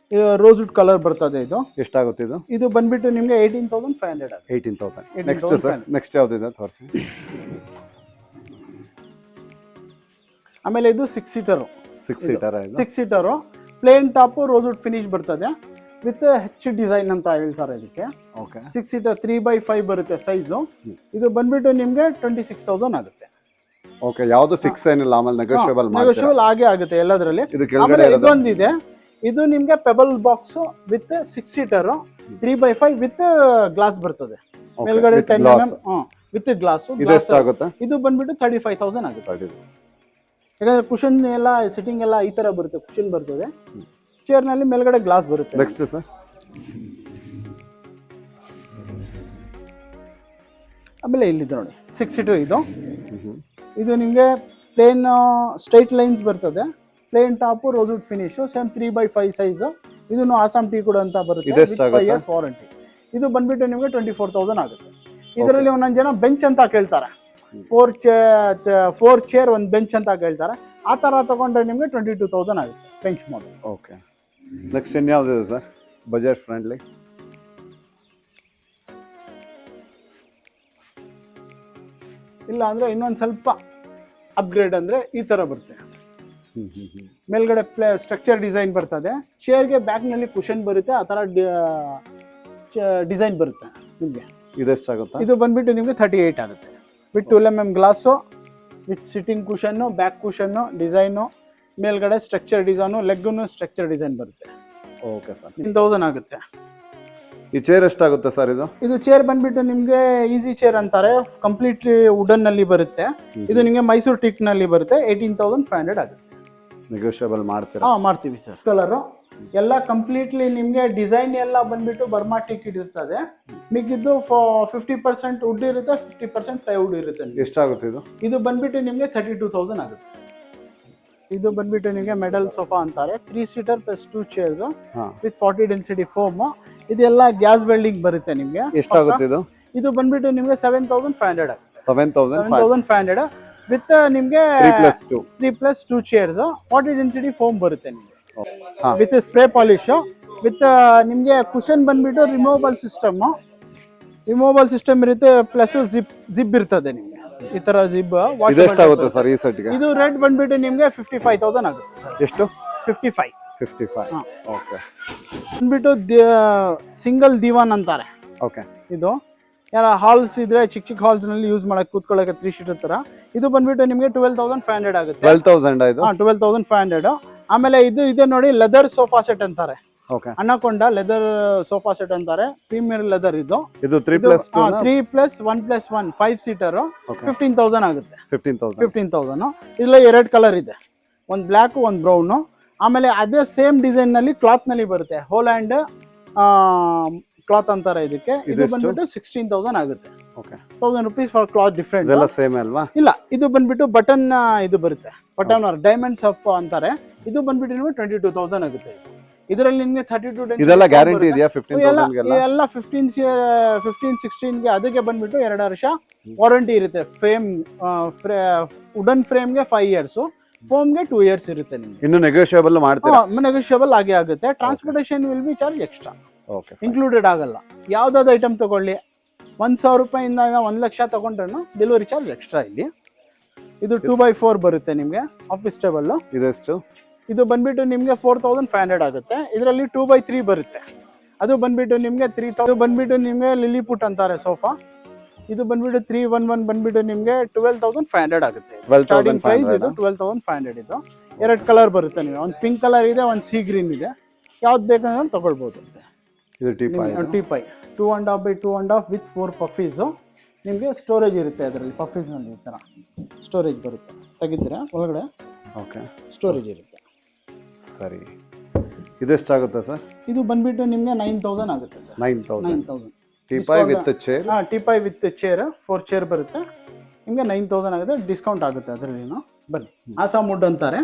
ರೋಸ್ ವುಡ್ ಕಲರ್ ಬರ್ತದೆ. ಇದು ಎಷ್ಟಾಗುತ್ತೆ ಇದು? ಇದು ಬಂದ್ಬಿಟ್ಟು ನಿಮಗೆ 18,500 ಆಗುತ್ತೆ. 18,000. ನೆಕ್ಸ್ಟ್ ಸರ್, ನೆಕ್ಸ್ಟ್ ಯಾವ್ದಿದೆ ತೋರಿಸಿ. ಆಮೇಲೆ ಇದು 6 seater. 6 seater. 6 seater plain top, rose wood finish ಬರ್ತದೆ. ವಿತ್ ಹೆಚ್ ಡಿಸೈನ್ ಅಂತ ಹೇಳ್ತಾರೆ ಇದಕ್ಕೆ. ಓಕೆ 6 ಸೀಟರ್ 3x5 ಬರುತ್ತೆ ಸೈಜು. ಇದು ಬಂದ್ಬಿಟ್ಟು ನಿಮಗೆ 26,000 ಆಗುತ್ತೆ. ಓಕೆ, ಯಾವುದು ಫಿಕ್ಸ್ ಏನಿಲ್ಲ, ಆಮೇಲೆ ನೆಗೋಷಿಯಬಲ್ ನೆಗೋಷಿಯಬಲ್ ಆಗೇ ಆಗುತ್ತೆ ಎಲ್ಲದರಲ್ಲಿ. ಇದು ಕೆಳಗಡೆ ಆಮೇಲೆ ಇರೋದು ಇದೊಂದಿದೆ, ಇದು ನಿಮ್ಗೆ pebble box with 6 seater 3x5 with glass ಬರ್ತದೆ. ಮೇಲ್ಗಡೆ 10 mm ವಿತ್ ಗ್ಲಾಸ್. ಇದು ಎಷ್ಟಾಗುತ್ತೆ? ಇದು ಬಂದ್ಬಿಟ್ಟು 35,000 ಆಗುತ್ತೆ. ಯಾಕಂದ್ರೆ ಕುಷನ್ ಎಲ್ಲ ಸಿಟ್ಟಿಂಗ್ ಎಲ್ಲ ಈ ತರ ಬರುತ್ತೆ, ಕುಷನ್ ಬರ್ತದೆ. ಚೇರ್ ನಲ್ಲಿ ಮೇಲ್ಗಡೆ ಗ್ಲಾಸ್ ಬರುತ್ತೆ. ನೆಕ್ಸ್ಟ್ ಸರ್, ಆಮೇಲೆ ಇಲ್ಲಿದೆ ನೋಡಿ 6 ಸೀಟರ್ ಇದು. ಇದು ನಿಮಗೆ ಪ್ಲೇನ್ ಸ್ಟ್ರೈಟ್ ಲೈನ್ಸ್ ಬರ್ತದೆ, plain top rosewood finish, same 3x5 size. ಇದನ್ನು ಆಸಾಮ್ ಟೀ ಕೂಡ ಅಂತ ಬರುತ್ತೆ, 5 years ವಾರಂಟಿ. ಇದು ಬಂದ್ಬಿಟ್ಟು ನಿಮಗೆ 24,000 ಆಗುತ್ತೆ. ಇದರಲ್ಲಿ ಒಂದೊಂದು ಜನ ಬೆಂಚ್ ಅಂತ ಕೇಳ್ತಾರೆ, 4 ಚೇರ್ ಒಂದು ಬೆಂಚ್ ಅಂತ ಕೇಳ್ತಾರೆ. ಆ ತರ ತಗೊಂಡ್ರೆ ನಿಮಗೆ 22,000 ಆಗುತ್ತೆ ಬೆಂಚ್ ಮಾಡಲ್. ಓಕೆ, ನೆಕ್ಸ್ಟ್ ಇನ್ಯಾವುದಿದೆ ಸರ್ ಬಜೆಟ್ ಫ್ರೆಂಡ್ಲಿ? ಇಲ್ಲ ಅಂದ್ರೆ ಇನ್ನೊಂದು ಸ್ವಲ್ಪ ಅಪ್ಗ್ರೇಡ್ ಅಂದ್ರೆ ಈ ತರ ಬರುತ್ತೆ. ಮೇಲ್ಗಡೆ ಸ್ಟ್ರಕ್ಚರ್ ಡಿಸೈನ್ ಬರ್ತದೆ, ಚೇರ್ಗೆ ಬ್ಯಾಕ್ ನಲ್ಲಿ ಕುಷನ್ ಬರುತ್ತೆ, ಆ ತರ ಡಿಸೈನ್ ಬರುತ್ತೆ ನಿಮಗೆ. ಇದೆಷ್ಟಾಗುತ್ತೆ? ಇದು ಬಂದ್ಬಿಟ್ಟು ನಿಮಗೆ 38 ಆಗುತ್ತೆ with 12 mm glass, with sitting ಕುಷನ್ನು, back ಕುಷನ್ನು, design, ಮೇಲ್ಗಡೆ ಸ್ಟ್ರಕ್ಚರ್ ಡಿಸೈನು, ಲೆಗ್ಗನ್ನು ಸ್ಟ್ರಕ್ಚರ್ ಡಿಸೈನ್ ಬರುತ್ತೆ. ಓಕೆ ಸರ್, 1000 ಆಗುತ್ತೆ. ಈ ಚೇರ್ ಎಷ್ಟಾಗುತ್ತೆ ಸರ್? ಇದು ಚೇರ್ ಬಂದ್ಬಿಟ್ಟು ನಿಮಗೆ ಈಸಿ ಚೇರ್ ಅಂತಾರೆ, ಕಂಪ್ಲೀಟ್ಲಿ ವುಡನ್ ನಲ್ಲಿ ಬರುತ್ತೆ. ಇದು ನಿಮಗೆ ಮೈಸೂರು ಟೀಕ್ ನಲ್ಲಿ ಬರುತ್ತೆ, 18,500 ಆಗುತ್ತೆ. ನೆಗೋಷಿಯಬಲ್ ಮಾಡ್ತೀರಾ? ಮಾಡ್ತೀವಿ ಸರ್. ಕಲರು ಎಲ್ಲ ಕಂಪ್ಲೀಟ್ಲಿ ನಿಮಗೆ ಡಿಸೈನ್ ಎಲ್ಲ ಬಂದ್ಬಿಟ್ಟು ಬರ್ಮಾ ಟೀಕ್ ಇರ್ತದೆ. ಮಿಕ್ಕಿದ್ದು 50% ವುಡ್ ಇರುತ್ತೆ, 50% ಪ್ಲೈವುಡ್ ಇರುತ್ತೆ. ಎಷ್ಟಾಗುತ್ತೆ ಇದು? ಇದು ಬಂದ್ಬಿಟ್ಟು ನಿಮಗೆ 32,000 ಆಗುತ್ತೆ. ಇದು ಬಂದ್ಬಿಟ್ಟು ನಿಮಗೆ ಮೆಡಲ್ ಸೋಫಾ ಅಂತಾರೆ, 3 seater plus 2 chairs with 40 density foam. ಇದೆಲ್ಲ ಗ್ಯಾಸ್ ವೆಲ್ಡಿಂಗ್ ಬರುತ್ತೆ ನಿಮಗೆ. ಎಷ್ಟಾಗುತ್ತೆ ಇದು? ಇದು ಬಂದ್ಬಿಟ್ಟು ನಿಮಗೆ 7,500 ಆಗುತ್ತೆ. 7,500 ವಿತ್ ನಿಮಗೆ 3+2 ಚೇರ್ಸ್, 40 ಡೆನ್ಸಿಟಿ ಫೋಮ್ ಬರುತ್ತೆ ನಿಮಗೆ ವಿತ್ ಸ್ಪ್ರೇ ಪಾಲಿಶ್. ವಿತ್ ನಿಮಗೆ ಕುಷನ್ ಬಂದ್ಬಿಟ್ಟು ರಿಮೂವಬಲ್ ಸಿಸ್ಟಮ್ ಇರುತ್ತೆ, ಪ್ಲಸ್ ಜಿಪ್ ಇರ್ತದೆ ನಿಮಗೆ. ಈ ತರ ಜಿಪ್. ಇದೆಷ್ಟಾಗುತ್ತೆ ಸರ್ ಈ ಸೆಟ್ಗೆ? ಇದು ರೇಟ್ ಬಂದ್ಬಿಟ್ಟು ನಿಮಗೆ 55,000 ಆಗುತ್ತೆ ಸರ್. ಎಷ್ಟು? 55. ಓಕೆ. ಬಂದ್ಬಿಟ್ಟು ಸಿಂಗಲ್ ದಿವಾನ್ ಅಂತಾರೆ. ಓಕೆ, ಇದು ಯಾರ ಹಾಲ್ಸ್ ಇದ್ರೆ ಚಿಕ್ಕ ಹಾಲ್ಸ್ ನಲ್ಲಿ ಯೂಸ್ ಮಾಡಕ್ ಕೂತ್ಕೊಳ್ಳೋಕೆ 3 ಸೀಟರ್ ತರ. ಇದು ಬಂದ್ಬಿಟ್ಟು ನಿಮಗೆ 12,500 ಆಗುತ್ತೆ. 12,000 ಇದು? 12,500. ಆಮೇಲೆ ಇದು ಇದೆ ನೋಡಿ, ಲೆದರ್ ಸೋಫಾ ಸೆಟ್ ಅಂತಾರೆ. ಓಕೆ, ಅನಕೊಂಡ ಲೆದರ್ ಸೋಫಾ ಸೆಟ್ ಅಂತಾರೆ, ಪ್ರೀಮಿಯರ್ ಲೆದರ್. ಇದು 3+1+1 5 ಸೀಟರ್ 15,000 ಆಗುತ್ತೆ. 15,000. ಇಲ್ಲ 2 ಕಲರ್ ಇದೆ, ಒಂದು ಬ್ಲ್ಯಾಕ್ ಒಂದು ಬ್ರೌನ್. ಆಮೇಲೆ ಅದೇ ಸೇಮ್ ಡಿಸೈನ್ ನಲ್ಲಿ ಕ್ಲಾತ್ ನಲ್ಲಿ ಬರುತ್ತೆ, ಹೋಲ್ ಅಂಡ್ ಕ್ಲಾತ್ ಅಂತಾರೆ ಇದಕ್ಕೆ. ಇದು ಬಂದ್ಬಿಟ್ಟು 16,000 ಆಗುತ್ತೆ. Okay, 1,000 rupees for cloth different. ಇದೆಲ್ಲ ಸೇಮ್ ಅಲ್ವಾ? ಇಲ್ಲ, ಇದು ಬಂದ್ಬಿಟ್ಟು ಬಟನ್ ಇದು ಬರುತ್ತೆ, ಬಟನ್ ಆರ್ ಡೈಮಂಡ್ಸ್ ಆಫ್ ಅಂತಾರೆ. ಇದು ಬಂದ್ಬಿಟ್ಟು ನಿಮಗೆ 22,000 ಆಗುತ್ತೆ. ಇದರಲ್ಲಿ ನಿಮಗೆ 32 ಇದೆಲ್ಲ ಗ್ಯಾರಂಟಿ ಇದೆಯಾ? 15,000 ಎಲ್ಲ 15-16 ಗೆ ಅದಕ್ಕೆ ಬಂದ್ಬಿಟ್ಟು 2 ವರ್ಷ ವಾರಂಟಿ ಇರುತ್ತೆ. ವುಡನ್ ಫ್ರೇಮ್ಗೆ 5 years, ಫೋಮ್ಗೆ 2 years ಇರುತ್ತೆ ನಿಮಗೆ. ಇನ್ನು ನೆಗೋಷಿಯಬಲ್ ಮಾಡ್ತೀರಾ? ನೆಗೋಷಿಯಬಲ್ ಆಗೇ ಆಗುತ್ತೆ. Transportation will be charge extra, included ಆಗಲ್ಲ. ಯಾವ್ದಾದ್ರು ಐಟಮ್ ತಗೊಳ್ಳಿ, 1,000 ರೂಪಾಯಿಂದ 1,00,000 ತಗೊಂಡ್ರು ಡೆಲಿವರಿ ಚಾರ್ಜ್ ಎಕ್ಸ್ಟ್ರಾ ಇಲ್ಲಿ. ಇದು 2x4 ಬರುತ್ತೆ ನಿಮಗೆ, ಆಫೀಸ್ ಟೇಬಲ್. ಇದೆಷ್ಟು? ಇದು ಬಂದ್ಬಿಟ್ಟು ನಿಮಗೆ 4,500 ಆಗುತ್ತೆ. ಇದರಲ್ಲಿ 2x3 ಬರುತ್ತೆ, ಅದು ಬಂದ್ಬಿಟ್ಟು ನಿಮಗೆ 3,000. ಬಂದ್ಬಿಟ್ಟು ನಿಮಗೆ ಲಿಲಿಪುಟ್ ಅಂತಾರೆ ಸೋಫಾ. ಇದು ಬಂದ್ಬಿಟ್ಟು 311 ಬಂದ್ಬಿಟ್ಟು ನಿಮಗೆ 12,500 ಆಗುತ್ತೆ. ಸ್ಟಾರ್ಟಿಂಗ್ ಪ್ರೈಸ್ ಇದು 12,500. ಇದು 2 ಕಲರ್ ಬರುತ್ತೆ ನಿಮಗೆ, ಒಂದು ಪಿಂಕ್ ಕಲರ್ ಇದೆ, ಒಂದು ಸೀ ಗ್ರೀನ್ ಇದೆ. ಯಾವ್ದು ಬೇಕಂದ್ರೆ ತಗೊಳ್ಬೋದು. ಇದು ಟೀಪಾಯ್ 2.5 ವಿತ್ 4 ಪಫೀಸ್. ನಿಮಗೆ ಸ್ಟೋರೇಜ್ ಇರುತ್ತೆ ಅದರಲ್ಲಿ, ಪಫೀಸ್ ನಲ್ಲಿ ಈ ತರ ಸ್ಟೋರೇಜ್ ಬರುತ್ತೆ, ತೆಗಿತೀರಾ ಒಳಗಡೆ. ಓಕೆ, ಸ್ಟೋರೇಜ್ ಇರುತ್ತೆ. ಸರಿ, ಇದೆಷ್ಟಾಗುತ್ತೆ ಸರ್? ಇದು ಬಂದ್ಬಿಟ್ಟು ನಿಮಗೆ 9,000 ಆಗುತ್ತೆ sir. 9,000 teapoy with chair. Teapoy with chair 4 chair ಬರುತ್ತೆ ನಿಮಗೆ. 9,000 ಆಗುತ್ತೆ, ಡಿಸ್ಕೌಂಟ್ ಆಗುತ್ತೆ ಅದರಲ್ಲಿ. ಬನ್ನಿ, ಆಸಾಮ್ ವುಡ್ ಅಂತಾರೆ.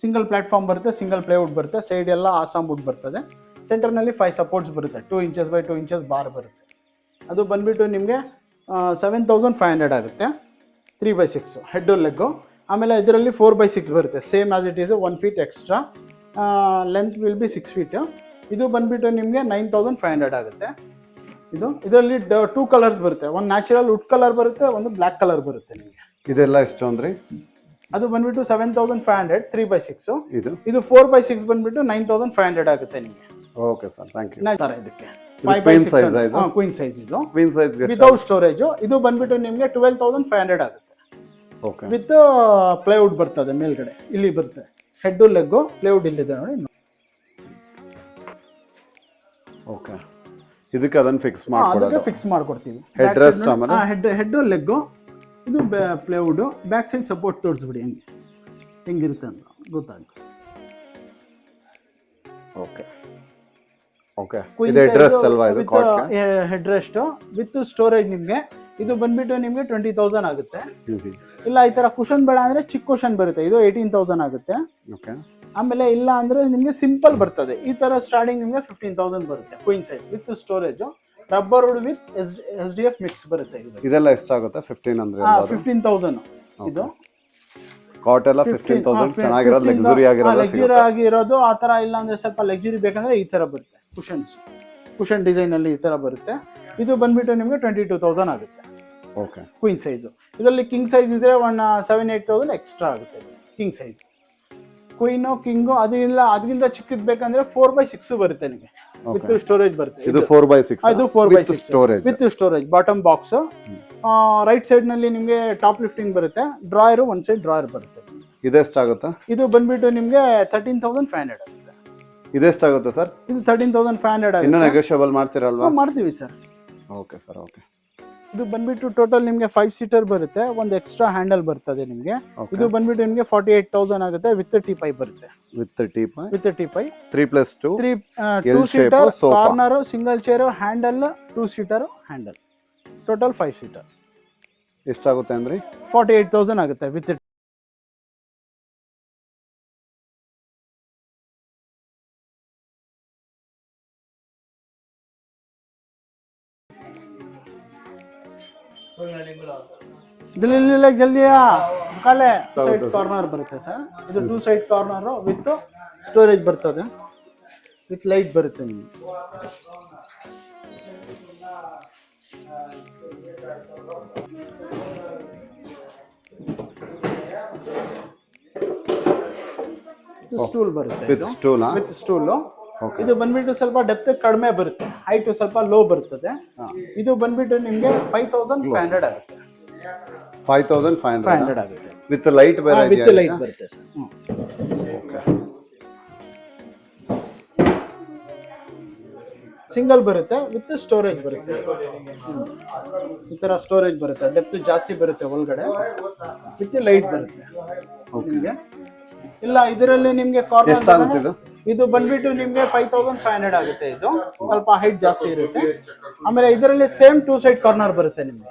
ಸಿಂಗಲ್ ಪ್ಲಾಟ್ಫಾರ್ಮ್ ಬರುತ್ತೆ, ಸಿಂಗಲ್ ಪ್ಲೈವುಡ್ ಬರುತ್ತೆ, ಸೈಡ್ ಎಲ್ಲ ಆಸಾಮ್ ವುಡ್ ಬರ್ತದೆ. ಸೆಂಟರ್ನಲ್ಲಿ 5 ಸಪೋರ್ಟ್ಸ್ ಬರುತ್ತೆ, 2 inches by 2 inches ಬಾರ್ ಬರುತ್ತೆ. ಅದು ಬಂದ್ಬಿಟ್ಟು ನಿಮಗೆ 7,500 ಆಗುತ್ತೆ. 3x6 head leg. ಆಮೇಲೆ ಇದರಲ್ಲಿ 4x6 ಬರುತ್ತೆ, same as it is, 1 feet extra. Length will be 6 feet. ಇದು ಬಂದ್ಬಿಟ್ಟು ನಿಮಗೆ 9,500 ಆಗುತ್ತೆ. ಇದರಲ್ಲಿ 2 ಕಲರ್ಸ್ ಬರುತ್ತೆ, ಒಂದು ನ್ಯಾಚುರಲ್ ವುಡ್ ಕಲರ್ ಬರುತ್ತೆ, ಒಂದು ಬ್ಲ್ಯಾಕ್ ಕಲರ್ ಬರುತ್ತೆ ನಿಮಗೆ. ಇದೆಲ್ಲ ಎಷ್ಟು ಅಂದ್ರಿ? ಅದು ಬಂದ್ಬಿಟ್ಟು 7,500 3x6. ಇದು 4x6 ಬಂದ್ಬಿಟ್ಟು 9,500 ಆಗುತ್ತೆ ನಿಮಗೆ. Okay sir, thank you. ತರ ಇದಕ್ಕೆ queen size ಇದು? ಕ್ವೀನ್ ಸೈಜ್ ಇದು ಕ್ವೀನ್ ಸೈಜ್ ವಿತೌಟ್ ಸ್ಟೋರೇಜ್. ಇದು ಬಂದ್ಬಿಟ್ಟು ನಿಮಗೆ 12,500 ಆಗುತ್ತೆ. ಓಕೆ. ವಿತ್ ಪ್ಲೈವುಡ್ ಬರ್ತದೆ ಮೇಲ್ಗಡೆ, ಇಲ್ಲಿ ಬರುತ್ತೆ ಹೆಡ್ ಲೆಗ್ ಪ್ಲೈವುಡ್ ಇಲ್ಲಿದೆ ನೋಡಿ. ಓಕೆ, ಇದಕ್ಕೆ ಅದನ್ನ ಫಿಕ್ಸ್ ಅದಕ್ಕೆ ಮಾಡ್ಕೊಡೋದು. ಫಿಕ್ಸ್ ಮಾಡ್ಕೊಡ್ತೀವಿ. Head rest ಆಮೇಲೆ? ಹೆಡ್ ಲೆಗ್ ಇದು ಪ್ಲೈವುಡ್, ಬ್ಯಾಕ್ ಸೈಡ್ ಸಪೋರ್ಟ್ ತೋರಿಸ್ಬಿಡಿ ಹೆಂಗೆ ಹೆಂಗಿರುತ್ತೆ ಅಂತ ಗೊತ್ತಾಗುತ್ತೆ. ಓಕೆ ಓಕೆ, ಇದು ಹೆಡ್ ರೆಸ್ಟ್ ಅಲ್ವಾ ಇದು ಕಾಟ್ಗೆ? ಹೆಡ್ ರೆಸ್ಟ್ ವಿತ್ ಸ್ಟೋರೇಜ್ ನಿಮಗೆ ಇದು ಬಂದ್ಬಿಟ್ಟು ನಿಮಗೆ 20,000 ಆಗುತ್ತೆ. ಇಲ್ಲ ಈ ತರ ಕುಶನ್ ಬೇಡ ಅಂದ್ರೆ ಚಿಕ್ಕ ಕುಶನ್ ಬರುತ್ತೆ, ಇದು 18,000 ಆಗುತ್ತೆ. ಓಕೆ. ಆಮೇಲೆ ಇಲ್ಲ ಅಂದ್ರೆ ನಿಮಗೆ ಸಿಂಪಲ್ ಬರ್ತದೆ, ಈ ತರ ಸ್ಟಾರ್ಟಿಂಗ್ ನಿಮಗೆ 15,000 ಬರುತ್ತೆ. Queen size with storage, rubber wood with SDF mix ಬರುತ್ತೆ. ಇದೆಲ್ಲ ಎಷ್ಟಾಗುತ್ತೆ? 1500? 15,000 ಇದು ಕಾಟ್ ಎಲ್ಲ 15,000. ಚೆನ್ನಾಗಿರೋದು, ಲಕ್ಸುರಿ ಲಕ್ಸುರಿ ಆಗಿರೋದು ಆ ತರ. ಇಲ್ಲ ಅಂದ್ರೆ ಸ್ವಲ್ಪ ಲಕ್ಸುರಿ ಬೇಕಂದ್ರೆ ಈ ತರ ಬರುತ್ತೆ ಕುಶನ್ ಡಿಸೈನ್ ಅಲ್ಲಿ ಈ ತರ ಬರುತ್ತೆ. ಇದು ಬಂದ್ಬಿಟ್ಟು ನಿಮಗೆ 22,000 ಆಗುತ್ತೆ. ಓಕೆ. Queen size. ಇದರಲ್ಲಿ ಕಿಂಗ್ ಸೈಜ್ ಇದ್ರೆ 7,000-8,000 ಎಕ್ಸ್ಟ್ರಾ ಆಗುತ್ತೆ ಕಿಂಗ್ ಸೈಜ್. ಕ್ವೀನು ಕಿಂಗು ಅದು ಇಲ್ಲ, ಅದಕ್ಕಿಂತ ಚಿಕ್ಕದ್ ಬೇಕಂದ್ರೆ 4x6 ಬರುತ್ತೆ ನಿಮಗೆ ವಿತ್ ಸ್ಟೋರೇಜ್ ಬರುತ್ತೆ. ಇದು 4x6. ಇದು 4x6 storage with storage. Bottom box, right side ನಲ್ಲಿ ನಿಮಗೆ ಟಾಪ್ ಲಿಫ್ಟಿಂಗ್ ಬರುತ್ತೆ, ಡ್ರಾಯರ್ ಒಂದ್ ಸೈಡ್ ಡ್ರಾಯರ್ ಬರುತ್ತೆ. ಇದೆಷ್ಟಾಗುತ್ತೆ? ಇದು ಬಂದ್ಬಿಟ್ಟು ನಿಮಗೆ 13,500 ಆಗುತ್ತೆ. ಇದೆಷ್ಟಾಗುತ್ತೆ ಸರ್? ಇದು 13,500 ಆಗುತ್ತೆ. ಇನ್ನೂ ನೆಗೋಷಿಯಬಲ್ ಮಾಡ್ತೀರಲ್ವಾ? ಮಾಡ್ತೀವಿ ಸರ್. Okay sir, okay. ಇದು ಬಂದ್ಬಿಟ್ಟು ಟೋಟಲ್ ನಿಮಗೆ 5 ಸೀಟರ್ ಬರುತ್ತೆ, ಒಂದು ಎಕ್ಸ್ಟ್ರಾ ಹ್ಯಾಂಡಲ್ ಬರ್ತದೆ ನಿಮಗೆ. ಇದು ಬಂದ್ಬಿಟ್ಟು ನಿಮಗೆ 48,000 ಆಗುತ್ತೆ ವಿತ್ ಟೀಪೈ ಬರುತ್ತೆ. With teapoy 3+2 2 seater corner, single chair, handle, 2 seater handle, total 5 seater. ಎಷ್ಟಾಗುತ್ತೆ ಅಂದ್ರೆ? 48,000 ಆಗುತ್ತೆ ವಿತ್. ಜಲ್ದಿಯಾ ಕಾಲೆ ಸೈಡ್ ಕಾರ್ನರ್ ಬರುತ್ತೆ ಸರ್. ಇದು 2 ಸೈಡ್ ಕಾರ್ನರ್ ವಿತ್ ಸ್ಟೋರೇಜ್ ಬರ್ತದೆ, ವಿತ್ ಲೈಟ್ ಬರುತ್ತೆ ನಿಮಗೆ. ಸ್ಟೂಲ್ ಬರುತ್ತೆ, ವಿತ್ ಸ್ಟೂಲ್. ಇದು ಬಂದ್ಬಿಟ್ಟು ಸ್ವಲ್ಪ ಡೆಪ್ತ್ ಕಡಿಮೆ ಬರುತ್ತೆ, ಹೈಟ್ ಸ್ವಲ್ಪ ಲೋ ಬರ್ತದೆ. ಇದು ಬಂದ್ಬಿಟ್ಟು ನಿಮಗೆ 5,500 ಆಗುತ್ತೆ. 5,500 ಆಗುತ್ತೆ ವಿತ್ ಲೈಟ್ ಬೇರೆ ಇದೆಯಾ? ವಿತ್ ಲೈಟ್ ಬರುತ್ತೆ ಸರ್. ಓಕೆ. ಸಿಂಗಲ್ ಬರುತ್ತೆ ವಿತ್ ಸ್ಟೋರೇಜ್ ಬರುತ್ತೆ. ಈ ತರ ಸ್ಟೋರೇಜ್ ಬರುತ್ತೆ, ಡೆಪ್ತ್ ಜಾಸ್ತಿ ಬರುತ್ತೆ ಒಳಗಡೆ, ವಿತ್ ಲೈಟ್ ಬರುತ್ತೆ ನಿಮಗೆ. ಇಲ್ಲ ಇದರಲ್ಲಿ ನಿಮಗೆ ಕಾರ್ನರ್ ಇದು ಬಂದ್ಬಿಟ್ಟು ನಿಮಗೆ 5,500 ಆಗುತ್ತೆ. ಇದು ಸ್ವಲ್ಪ ಹೈಟ್ ಜಾಸ್ತಿ ಇರುತ್ತೆ. ಆಮೇಲೆ ಇದರಲ್ಲಿ ಸೇಮ್ 2 ಸೈಡ್ ಕಾರ್ನರ್ ಬರುತ್ತೆ ನಿಮಗೆ.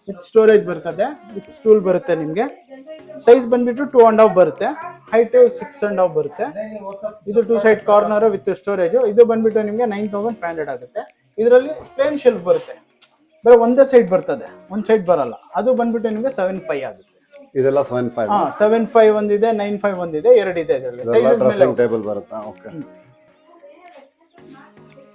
ವಿತ್ ಸ್ಟೋರೇಜ್ ಬರ್ತದೆ, ವಿತ್ ಸ್ಟೂಲ್ ಬರುತ್ತೆ ನಿಮಗೆ. ಸೈಜ್ ಬಂದ್ಬಿಟ್ಟು 2.5 ಬರುತ್ತೆ, ಹೈಟ್ 6.5 ಬರುತ್ತೆ. ಇದು 2 ಸೈಡ್ ಕಾರ್ನರ್ ವಿತ್ ಸ್ಟೋರೇಜ್. ಇದು ಬಂದ್ಬಿಟ್ಟು ನಿಮಗೆ 9,500 ಆಗುತ್ತೆ. ಇದರಲ್ಲಿ ಪ್ಲೇನ್ ಶೆಲ್ಫ್ ಬರುತ್ತೆ, ಬರೀ ಒಂದೇ ಸೈಡ್ ಬರ್ತದೆ, ಒಂದ್ ಸೈಡ್ ಬರಲ್ಲ. ಅದು ಬಂದ್ಬಿಟ್ಟು ನಿಮಗೆ 7.5 ಆಗುತ್ತೆ. ಇದೆಲ್ಲ 7.5. 7.5 ಒಂದಿದೆ, 9.5 ಒಂದಿದೆ, 2 ಇದೆ ಇದರಲ್ಲಿ. ಡ್ರೆಸ್ಸಿಂಗ್ ಟೇಬಲ್ ಬರುತ್ತಾ? ಓಕೆ.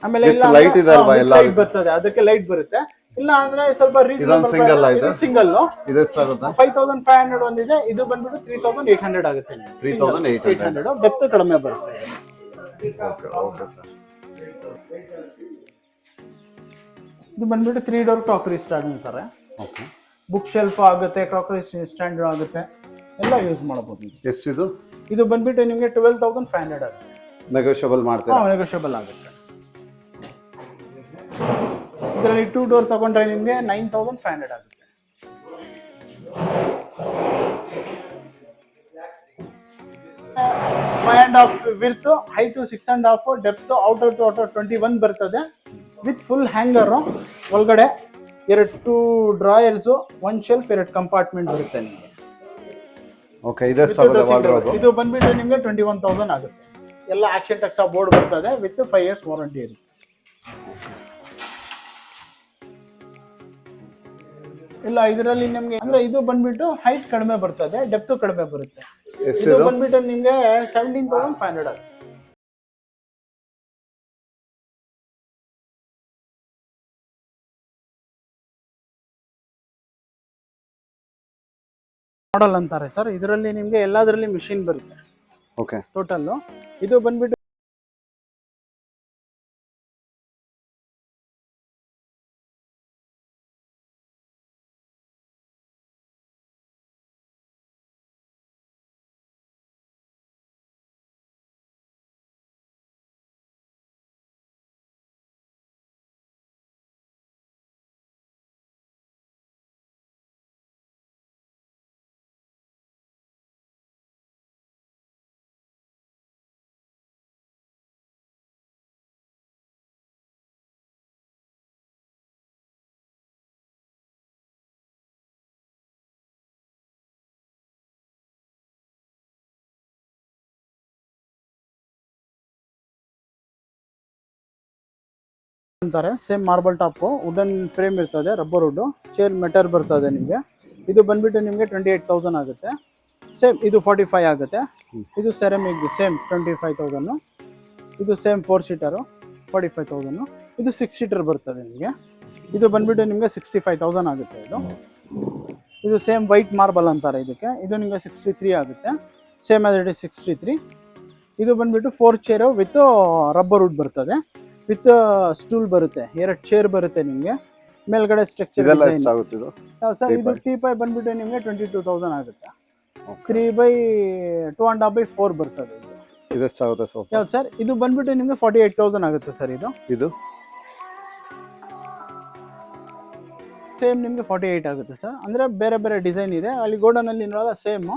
ಆಮೇಲೆ ಇಲ್ಲ ಲೈಟ್ ಇದೆ ಅಲ್ವಾ? ಎಲ್ಲ ಲೈಟ್ ಬರ್ತದೆ, ಅದಕ್ಕೆ ಲೈಟ್ ಬರುತ್ತೆ. ಇಲ್ಲ ಅಂದ್ರೆ ಸ್ವಲ್ಪ ರೀಸನಬಲ್ ಸಿಂಗಲ್ ಇದು ಸಿಂಗಲ್. ಇದೆಷ್ಟಾಗುತ್ತೆ? 5,500 ಒಂದಿದೆ, ಇದು ಬಂದ್ಬಿಟ್ಟು 3,800 ಆಗುತ್ತೆ. 3,800. ಡೆಪ್ತ್ ಕಡಿಮೆ ಬರುತ್ತೆ. Okay okay sir. ಇದು ಬಂದ್ಬಿಟ್ಟು 3 ಡೋರ್ ಕ್ರಾಕರಿ ಸ್ಟ್ಯಾಂಡ್ ಅಂತಾರೆ. ಓಕೆ. ಬುಕ್ ಶೆಲ್ಫ್ ಆಗುತ್ತೆ, ಕ್ರಾಕರಿ ಸ್ಟ್ಯಾಂಡ್ ಆಗುತ್ತೆ, ಎಲ್ಲ ಯೂಸ್ ಮಾಡಬಹುದು. ಎಷ್ಟಿದು? ಇದು ಬಂದ್ಬಿಟ್ಟು ನಿಮಗೆ 12,500 ಆಗುತ್ತೆ. ನೆಗೋಷಿಯಬಲ್ ಮಾಡ್ತೀರಾ? ನೆಗೋಷಿಯಬಲ್ ಆಗುತ್ತೆ. ಇದರಲ್ಲಿ 2 ಡೋರ್ ತಗೊಂಡ್ರೆ ನಿಮಗೆ 9,500 ಆಗುತ್ತೆ. Five and half width, height 6.5, depth outer to outer 21 ಬರ್ತದೆ. ವಿತ್ ಫುಲ್ ಹ್ಯಾಂಗರ್, ಒಳಗಡೆ 2 ಡ್ರಾಯರ್ಸ್, 1 ಶೆಲ್ಫ್, 2 ಕಂಪಾರ್ಟ್ಮೆಂಟ್ ಬರುತ್ತೆ ನಿಮಗೆ. ಓಕೆ. ಇದೆಷ್ಟಾಗುತ್ತೆ ವಾರ್ಡ್ರೋಬ್? ಇದು ಬಂದ್ಬಿಟ್ಟು ನಿಮಗೆ 21,000 ಆಗುತ್ತೆ. ಎಲ್ಲ ಆಕ್ಷನ್ ಟೆಕ್ಸಾ ಬೋರ್ಡ್ ಬರ್ತದೆ, ವಿತ್ 5 years ವಾರಂಟಿ ಇರುತ್ತೆ. ಇಲ್ಲ ಇದರಲ್ಲಿ ನಿಮಗೆ ಅಂದ್ರೆ ಇದು ಬಂದ್ಬಿಟ್ಟು ಹೈಟ್ ಕಡಿಮೆ ಬರ್ತದೆ, ಡೆಪ್ತ್ ಕಡಿಮೆ ಬರುತ್ತೆ. ಇದು ಬಂದ್ಬಿಟ್ಟು ನಿಮಗೆ 17,500 ಆಗುತ್ತೆ. ಮಾಡಲ್ ಅಂತಾರೆ ಸರ್. ಇದರಲ್ಲಿ ನಿಮಗೆ ಎಲ್ಲದರಲ್ಲಿ ಮಿಷಿನ್ ಬರುತ್ತೆ. ಓಕೆ. ಟೋಟಲ್ ಇದು ಬಂದ್ಬಿಟ್ಟು ಅಂತಾರೆ. Same marble top, wooden frame ಇರ್ತದೆ, ರಬ್ಬರ್ ವುಡ್, ಚೇರ್ ಮೆಟರ್ ಬರ್ತದೆ ನಿಮಗೆ. ಇದು ಬಂದ್ಬಿಟ್ಟು ನಿಮಗೆ 28,000 ಆಗುತ್ತೆ. ಸೇಮ್ ಇದು 45 ಆಗುತ್ತೆ. ಇದು ಸೆರಾಮಿಕ್ ಸೇಮ್ 25,000. ಇದು ಸೇಮ್ 4 ಸೀಟರು 45,000. ಇದು 6 ಸೀಟರ್ ಬರ್ತದೆ ನಿಮಗೆ. ಇದು ಬಂದ್ಬಿಟ್ಟು ನಿಮಗೆ 65,000 ಆಗುತ್ತೆ. ಇದು ಸೇಮ್ ವೈಟ್ ಮಾರ್ಬಲ್ ಅಂತಾರೆ ಇದಕ್ಕೆ. ಇದು ನಿಮಗೆ 63 ಆಗುತ್ತೆ. Same as it is 63. ಇದು ಬಂದ್ಬಿಟ್ಟು 4 ಚೇರು ವಿತ್ ರಬ್ಬರ್ ವುಡ್ ಬರ್ತದೆ, ವಿತ್ ಸ್ಟೂಲ್ ಬರುತ್ತೆ, 2 ಚೇರ್ ಬರುತ್ತೆ ನಿಮಗೆ. ಮೇಲ್ಗಡೆ ಸ್ಟ್ರಕ್ಚರ್ ಇದೆಲ್ಲ ಎಷ್ಟಾಗುತ್ತೆ ಇದು? ಸರ್ ಇದು ಟೀಪಾಯ್ ಬಂದ್ಬಿಟ್ಟು ನಿಮಗೆ 22,000 ಆಗುತ್ತೆ. 3/2.5/4 ಬರ್ತದೆ ಇದು. ಇದೆಷ್ಟಾಗುತ್ತೆ ಸೋಫಾ? ಯಾವ್ದು ಸರ್? ಇದು ಬಂದ್ಬಿಟ್ಟು ನಿಮಗೆ 48,000 ಆಗುತ್ತೆ ಸರ್. ಇದು ಸೇಮ್ ನಿಮಗೆ 48 ಆಗುತ್ತೆ ಸರ್. ಅಂದರೆ ಬೇರೆ ಬೇರೆ ಡಿಸೈನ್ ಇದೆ ಅಲ್ಲಿ ಗೋಡನಲ್ಲಿ ನೋಡೋಲ್ಲ ಸೇಮು.